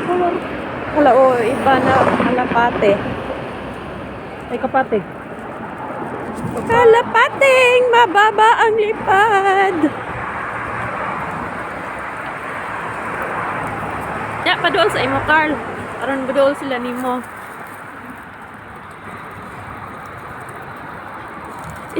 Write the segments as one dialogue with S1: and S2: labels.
S1: color.
S2: Wala, o, iba na kalapate.
S1: Ay, kapate.
S2: Kalapating mababa ang lipad. Ya, padol sa imo, Carl. Aron padol sila nimo.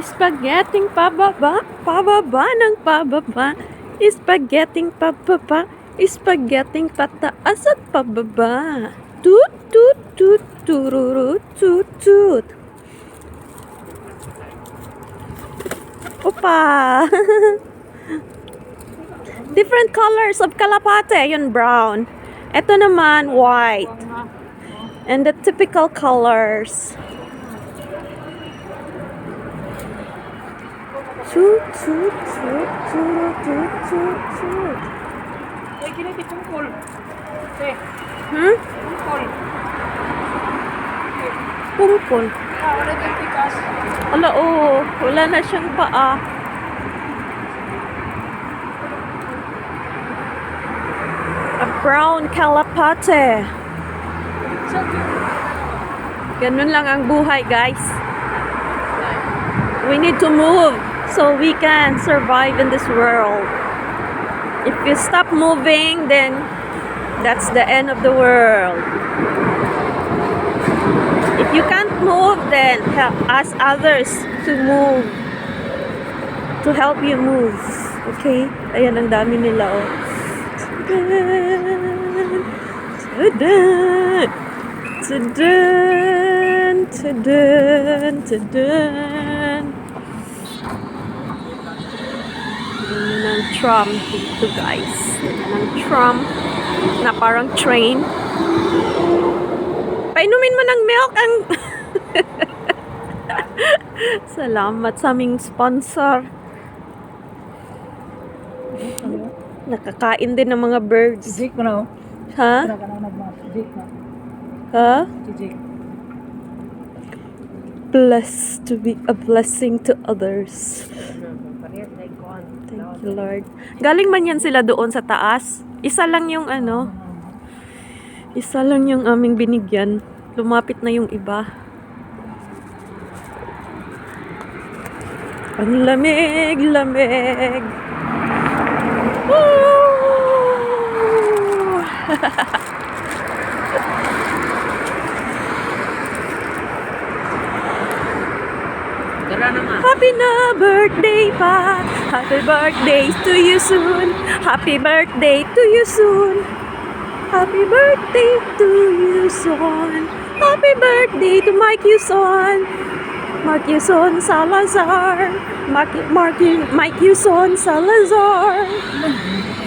S2: Spaghetti pababa, pababa ng pababa. Spaghetti pababa, spaghetti pataas at pababa. Tut tut tut tururut tut tut. Opa! Different colors of kalapate. Yun, brown. Ito naman, white. And the typical colors. Toot, toot, toot, toot, toot, toot, toot.
S1: Ay, kiniti tungkol. Okay.
S2: Hmm?
S1: Tungkol.
S2: Pungkol.
S1: Ah, wala din tikas.
S2: Ala, oo. Wala na siyang paa. A brown kalapate. Ganun lang ang buhay, guys. We need to move so we can survive in this world. If you stop moving, then that's the end of the world. If you can't move, then ask others to move. To help you move. Okay? Ayan, ang dami nila, oh. Tudun! Tudun! Tudun! Tudun! Yan ang tram dito, guys. Yan ang tram na parang train. Painumin mo ng milk ang... Salamat sa aming sponsor. Nakakain din ng mga birds.
S1: Jake mo na, oh.
S2: Ha?
S1: Jake na.
S2: Ha?
S1: Jake.
S2: Blessed to be a blessing to others. Thank you, Lord. Galing man yan sila doon sa taas. Isa lang yung ano. Isa lang yung aming binigyan. Lumapit na yung iba. Ang lamig, lamig. Woo! Happy na birthday pa. Happy birthday to you soon. Happy birthday to you soon. Happy birthday to you soon. Happy birthday to Mike Yuson. Mike Yuson Salazar. Mike Yuson Salazar.